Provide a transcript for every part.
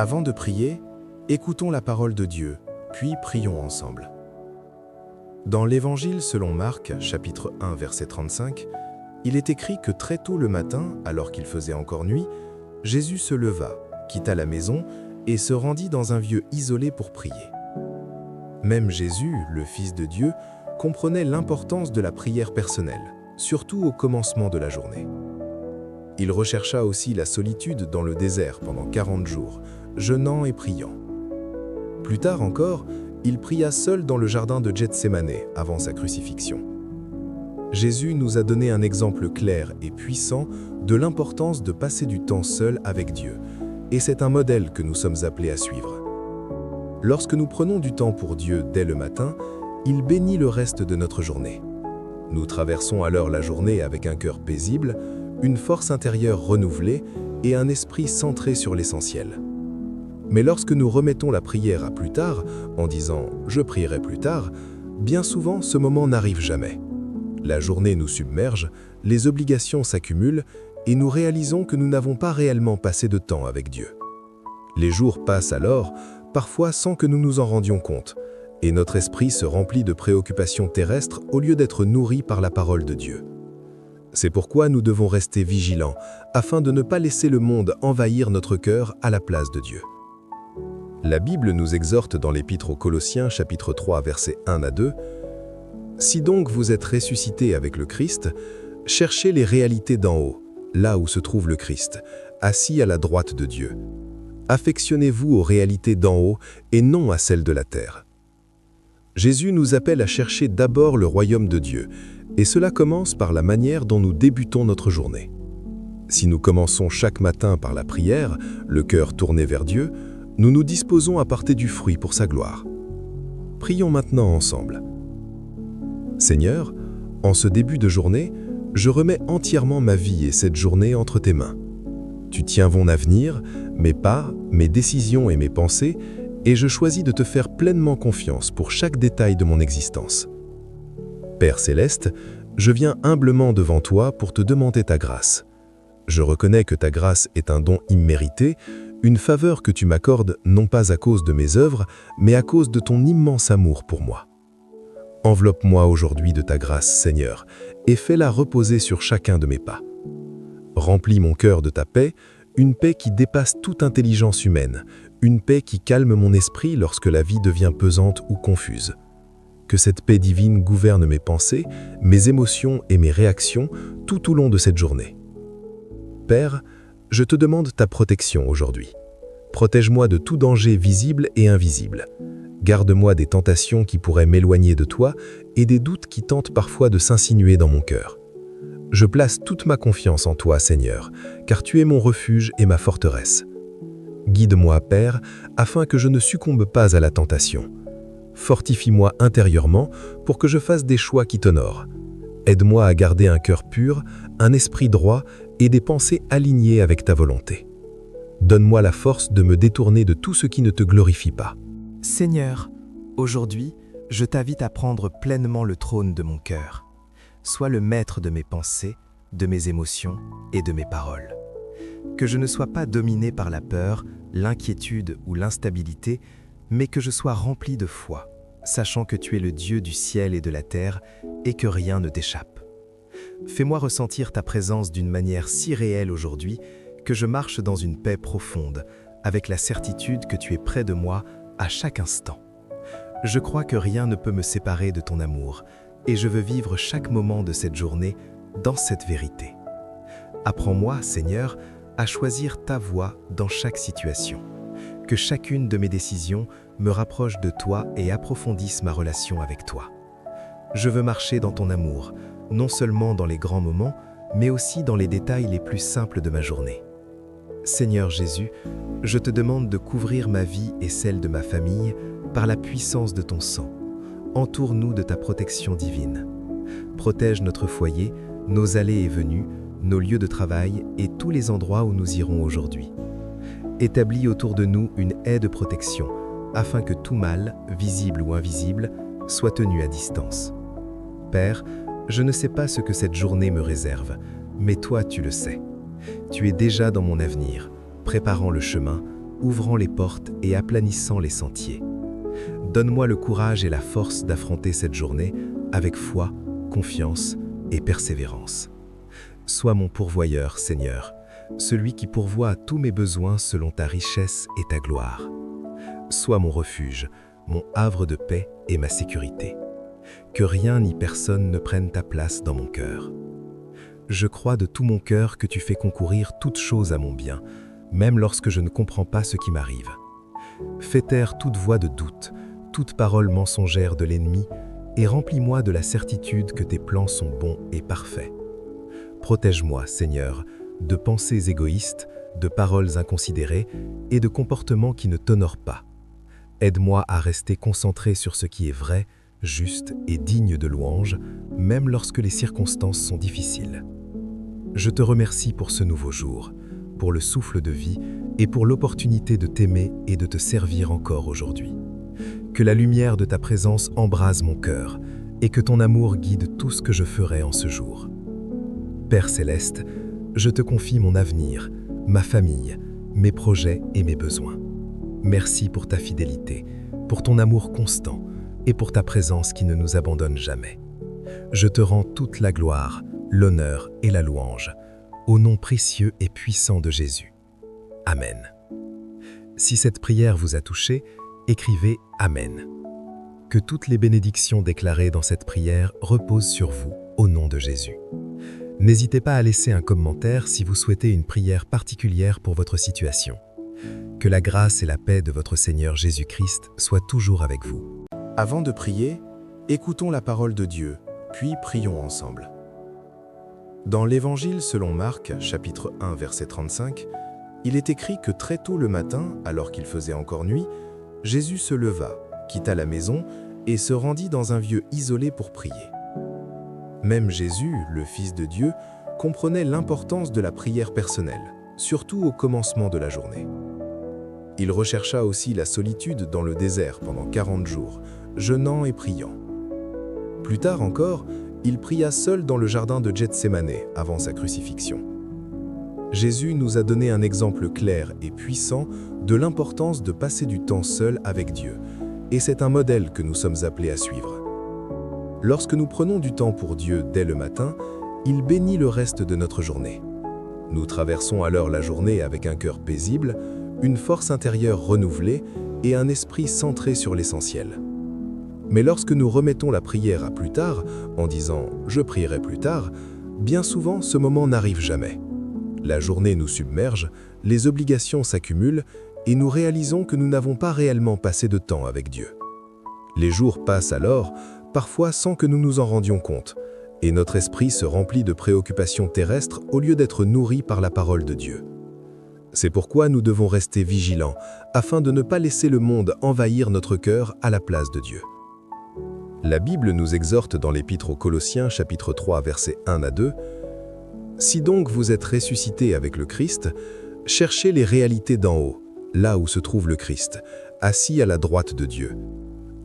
Avant de prier, écoutons la parole de Dieu, puis prions ensemble. Dans l'Évangile selon Marc, chapitre 1, verset 35, il est écrit que très tôt le matin, alors qu'il faisait encore nuit, Jésus se leva, quitta la maison et se rendit dans un lieu isolé pour prier. Même Jésus, le Fils de Dieu, comprenait l'importance de la prière personnelle, surtout au commencement de la journée. Il rechercha aussi la solitude dans le désert pendant 40 jours, jeûnant et priant. Plus tard encore, il pria seul dans le jardin de Gethsémane avant sa crucifixion. Jésus nous a donné un exemple clair et puissant de l'importance de passer du temps seul avec Dieu, et c'est un modèle que nous sommes appelés à suivre. Lorsque nous prenons du temps pour Dieu dès le matin, il bénit le reste de notre journée. Nous traversons alors la journée avec un cœur paisible, une force intérieure renouvelée et un esprit centré sur l'essentiel. Mais lorsque nous remettons la prière à plus tard, en disant « je prierai plus tard », bien souvent ce moment n'arrive jamais. La journée nous submerge, les obligations s'accumulent et nous réalisons que nous n'avons pas réellement passé de temps avec Dieu. Les jours passent alors, parfois sans que nous nous en rendions compte, et notre esprit se remplit de préoccupations terrestres au lieu d'être nourri par la parole de Dieu. C'est pourquoi nous devons rester vigilants, afin de ne pas laisser le monde envahir notre cœur à la place de Dieu. La Bible nous exhorte dans l'Épître aux Colossiens, chapitre 3, versets 1 à 2, « Si donc vous êtes ressuscités avec le Christ, cherchez les réalités d'en haut, là où se trouve le Christ, assis à la droite de Dieu. Affectionnez-vous aux réalités d'en haut et non à celles de la terre. » Jésus nous appelle à chercher d'abord le royaume de Dieu, et cela commence par la manière dont nous débutons notre journée. Si nous commençons chaque matin par la prière, le cœur tourné vers Dieu, nous nous disposons à porter du fruit pour sa gloire. Prions maintenant ensemble. Seigneur, en ce début de journée, je remets entièrement ma vie et cette journée entre tes mains. Tu tiens mon avenir, mes pas, mes décisions et mes pensées, et je choisis de te faire pleinement confiance pour chaque détail de mon existence. Père céleste, je viens humblement devant toi pour te demander ta grâce. Je reconnais que ta grâce est un don immérité, une faveur que tu m'accordes non pas à cause de mes œuvres, mais à cause de ton immense amour pour moi. Enveloppe-moi aujourd'hui de ta grâce, Seigneur, et fais-la reposer sur chacun de mes pas. Remplis mon cœur de ta paix, une paix qui dépasse toute intelligence humaine, une paix qui calme mon esprit lorsque la vie devient pesante ou confuse. Que cette paix divine gouverne mes pensées, mes émotions et mes réactions tout au long de cette journée. Père, je te demande ta protection aujourd'hui. Protège-moi de tout danger visible et invisible. Garde-moi des tentations qui pourraient m'éloigner de toi et des doutes qui tentent parfois de s'insinuer dans mon cœur. Je place toute ma confiance en toi, Seigneur, car tu es mon refuge et ma forteresse. Guide-moi, Père, afin que je ne succombe pas à la tentation. Fortifie-moi intérieurement pour que je fasse des choix qui t'honorent. Aide-moi à garder un cœur pur, un esprit droit et des pensées alignées avec ta volonté. Donne-moi la force de me détourner de tout ce qui ne te glorifie pas. Seigneur, aujourd'hui, je t'invite à prendre pleinement le trône de mon cœur. Sois le maître de mes pensées, de mes émotions et de mes paroles. Que je ne sois pas dominé par la peur, l'inquiétude ou l'instabilité, mais que je sois rempli de foi, sachant que tu es le Dieu du ciel et de la terre et que rien ne t'échappe. Fais-moi ressentir ta présence d'une manière si réelle aujourd'hui que je marche dans une paix profonde, avec la certitude que tu es près de moi à chaque instant. Je crois que rien ne peut me séparer de ton amour, et je veux vivre chaque moment de cette journée dans cette vérité. Apprends-moi, Seigneur, à choisir ta voie dans chaque situation. Que chacune de mes décisions me rapproche de toi et approfondisse ma relation avec toi. Je veux marcher dans ton amour, non seulement dans les grands moments, mais aussi dans les détails les plus simples de ma journée. Seigneur Jésus, je te demande de couvrir ma vie et celle de ma famille par la puissance de ton sang. Entoure-nous de ta protection divine. Protège notre foyer, nos allées et venues, nos lieux de travail et tous les endroits où nous irons aujourd'hui. Établis autour de nous une haie de protection, afin que tout mal, visible ou invisible, soit tenu à distance. Père, je ne sais pas ce que cette journée me réserve, mais toi tu le sais. Tu es déjà dans mon avenir, préparant le chemin, ouvrant les portes et aplanissant les sentiers. Donne-moi le courage et la force d'affronter cette journée avec foi, confiance et persévérance. Sois mon pourvoyeur, Seigneur, celui qui pourvoit à tous mes besoins selon ta richesse et ta gloire. Sois mon refuge, mon havre de paix et ma sécurité. Que rien ni personne ne prenne ta place dans mon cœur. Je crois de tout mon cœur que tu fais concourir toutes choses à mon bien, même lorsque je ne comprends pas ce qui m'arrive. Fais taire toute voix de doute, toute parole mensongère de l'ennemi, et remplis-moi de la certitude que tes plans sont bons et parfaits. Protège-moi, Seigneur, de pensées égoïstes, de paroles inconsidérées et de comportements qui ne t'honorent pas. Aide-moi à rester concentré sur ce qui est vrai, juste et digne de louange, même lorsque les circonstances sont difficiles. Je te remercie pour ce nouveau jour, pour le souffle de vie et pour l'opportunité de t'aimer et de te servir encore aujourd'hui. Que la lumière de ta présence embrase mon cœur et que ton amour guide tout ce que je ferai en ce jour. Père céleste, je te confie mon avenir, ma famille, mes projets et mes besoins. Merci pour ta fidélité, pour ton amour constant et pour ta présence qui ne nous abandonne jamais. Je te rends toute la gloire, l'honneur et la louange, au nom précieux et puissant de Jésus. Amen. Si cette prière vous a touché, écrivez « Amen ». Que toutes les bénédictions déclarées dans cette prière reposent sur vous, au nom de Jésus. N'hésitez pas à laisser un commentaire si vous souhaitez une prière particulière pour votre situation. Que la grâce et la paix de votre Seigneur Jésus-Christ soient toujours avec vous. Avant de prier, écoutons la parole de Dieu, puis prions ensemble. Dans l'Évangile selon Marc, chapitre 1, verset 35, il est écrit que très tôt le matin, alors qu'il faisait encore nuit, Jésus se leva, quitta la maison et se rendit dans un lieu isolé pour prier. Même Jésus, le Fils de Dieu, comprenait l'importance de la prière personnelle, surtout au commencement de la journée. Il rechercha aussi la solitude dans le désert pendant 40 jours, jeûnant et priant. Plus tard encore, il pria seul dans le jardin de Gethsémane avant sa crucifixion. Jésus nous a donné un exemple clair et puissant de l'importance de passer du temps seul avec Dieu, et c'est un modèle que nous sommes appelés à suivre. Lorsque nous prenons du temps pour Dieu dès le matin, il bénit le reste de notre journée. Nous traversons alors la journée avec un cœur paisible, une force intérieure renouvelée et un esprit centré sur l'essentiel. Mais lorsque nous remettons la prière à plus tard, en disant « je prierai plus tard », bien souvent ce moment n'arrive jamais. La journée nous submerge, les obligations s'accumulent et nous réalisons que nous n'avons pas réellement passé de temps avec Dieu. Les jours passent alors, parfois sans que nous nous en rendions compte, et notre esprit se remplit de préoccupations terrestres au lieu d'être nourri par la parole de Dieu. C'est pourquoi nous devons rester vigilants, afin de ne pas laisser le monde envahir notre cœur à la place de Dieu. La Bible nous exhorte dans l'Épître aux Colossiens, chapitre 3, versets 1 à 2, « Si donc vous êtes ressuscités avec le Christ, cherchez les réalités d'en haut, là où se trouve le Christ, assis à la droite de Dieu.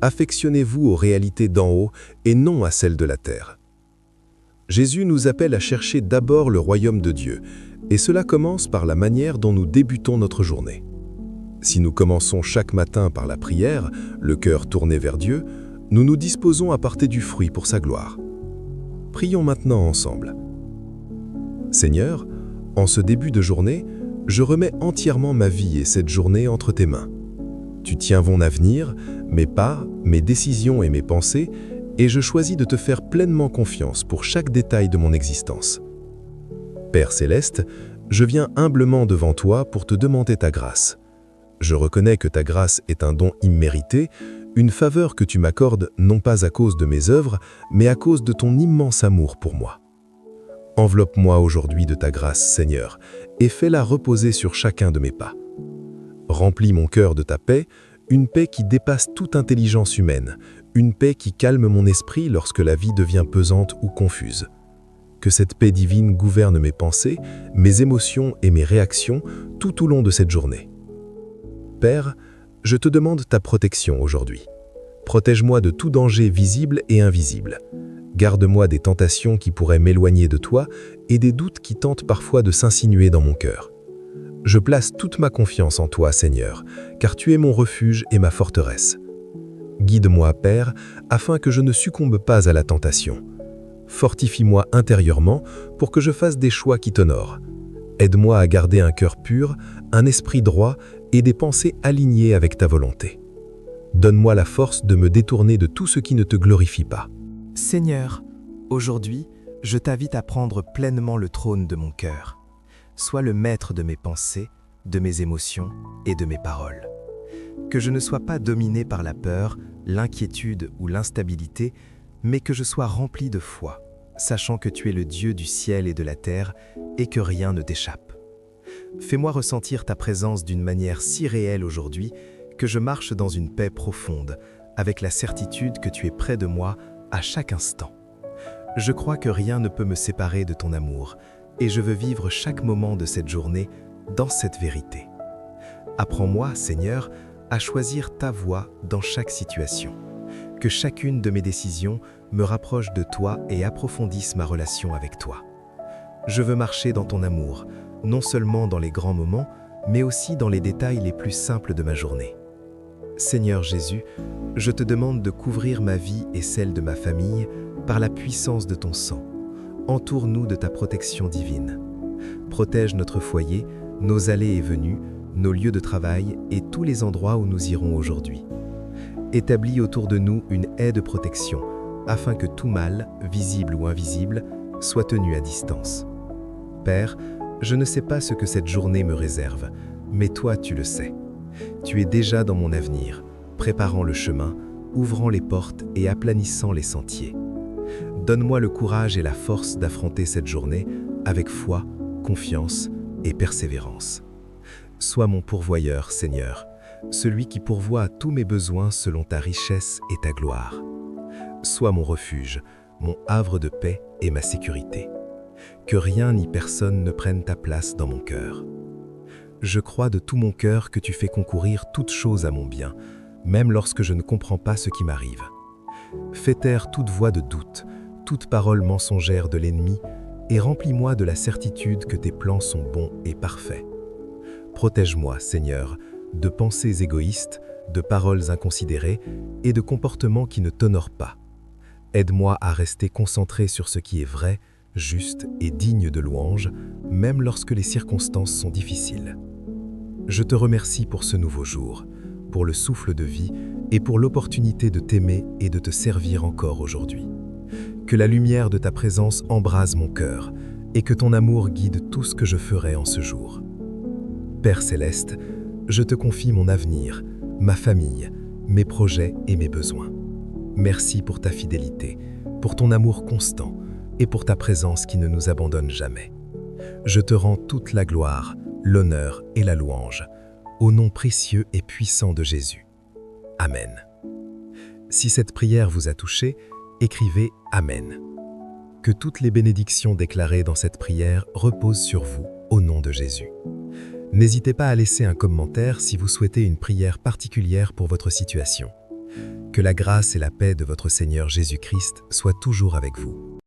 Affectionnez-vous aux réalités d'en haut et non à celles de la terre. » Jésus nous appelle à chercher d'abord le royaume de Dieu, et cela commence par la manière dont nous débutons notre journée. Si nous commençons chaque matin par la prière, le cœur tourné vers Dieu, nous nous disposons à porter du fruit pour sa gloire. Prions maintenant ensemble. Seigneur, en ce début de journée, je remets entièrement ma vie et cette journée entre tes mains. Tu tiens mon avenir, mes pas, mes décisions et mes pensées, et je choisis de te faire pleinement confiance pour chaque détail de mon existence. Père céleste, je viens humblement devant toi pour te demander ta grâce. Je reconnais que ta grâce est un don immérité, une faveur que tu m'accordes non pas à cause de mes œuvres, mais à cause de ton immense amour pour moi. Enveloppe-moi aujourd'hui de ta grâce, Seigneur, et fais-la reposer sur chacun de mes pas. Remplis mon cœur de ta paix, une paix qui dépasse toute intelligence humaine, une paix qui calme mon esprit lorsque la vie devient pesante ou confuse. Que cette paix divine gouverne mes pensées, mes émotions et mes réactions tout au long de cette journée. Père, je te demande ta protection aujourd'hui. Protège-moi de tout danger visible et invisible. Garde-moi des tentations qui pourraient m'éloigner de toi et des doutes qui tentent parfois de s'insinuer dans mon cœur. Je place toute ma confiance en toi, Seigneur, car tu es mon refuge et ma forteresse. Guide-moi, Père, afin que je ne succombe pas à la tentation. Fortifie-moi intérieurement pour que je fasse des choix qui t'honorent. Aide-moi à garder un cœur pur, un esprit droit et des pensées alignées avec ta volonté. Donne-moi la force de me détourner de tout ce qui ne te glorifie pas. Seigneur, aujourd'hui, je t'invite à prendre pleinement le trône de mon cœur. Sois le maître de mes pensées, de mes émotions et de mes paroles. Que je ne sois pas dominé par la peur, l'inquiétude ou l'instabilité, mais que je sois rempli de foi, sachant que tu es le Dieu du ciel et de la terre et que rien ne t'échappe. Fais-moi ressentir ta présence d'une manière si réelle aujourd'hui que je marche dans une paix profonde, avec la certitude que tu es près de moi à chaque instant. Je crois que rien ne peut me séparer de ton amour, et je veux vivre chaque moment de cette journée dans cette vérité. Apprends-moi, Seigneur, à choisir ta voie dans chaque situation. Que chacune de mes décisions me rapproche de toi et approfondisse ma relation avec toi. Je veux marcher dans ton amour, non seulement dans les grands moments, mais aussi dans les détails les plus simples de ma journée. Seigneur Jésus, je te demande de couvrir ma vie et celle de ma famille par la puissance de ton sang. Entoure-nous de ta protection divine. Protège notre foyer, nos allées et venues, nos lieux de travail et tous les endroits où nous irons aujourd'hui. Établis autour de nous une haie de protection, afin que tout mal, visible ou invisible, soit tenu à distance. Père, je ne sais pas ce que cette journée me réserve, mais toi tu le sais. Tu es déjà dans mon avenir, préparant le chemin, ouvrant les portes et aplanissant les sentiers. Donne-moi le courage et la force d'affronter cette journée avec foi, confiance et persévérance. Sois mon pourvoyeur, Seigneur, celui qui pourvoit à tous mes besoins selon ta richesse et ta gloire. Sois mon refuge, mon havre de paix et ma sécurité. Que rien ni personne ne prenne ta place dans mon cœur. Je crois de tout mon cœur que tu fais concourir toutes choses à mon bien, même lorsque je ne comprends pas ce qui m'arrive. Fais taire toute voix de doute, toute parole mensongère de l'ennemi, et remplis-moi de la certitude que tes plans sont bons et parfaits. Protège-moi, Seigneur, de pensées égoïstes, de paroles inconsidérées et de comportements qui ne t'honorent pas. Aide-moi à rester concentré sur ce qui est vrai, juste et digne de louange, même lorsque les circonstances sont difficiles. Je te remercie pour ce nouveau jour, pour le souffle de vie et pour l'opportunité de t'aimer et de te servir encore aujourd'hui. Que la lumière de ta présence embrase mon cœur et que ton amour guide tout ce que je ferai en ce jour. Père céleste, je te confie mon avenir, ma famille, mes projets et mes besoins. Merci pour ta fidélité, pour ton amour constant et pour ta présence qui ne nous abandonne jamais. Je te rends toute la gloire, l'honneur et la louange, au nom précieux et puissant de Jésus. Amen. Si cette prière vous a touché, écrivez « Amen ». Que toutes les bénédictions déclarées dans cette prière reposent sur vous, au nom de Jésus. N'hésitez pas à laisser un commentaire si vous souhaitez une prière particulière pour votre situation. Que la grâce et la paix de votre Seigneur Jésus-Christ soient toujours avec vous.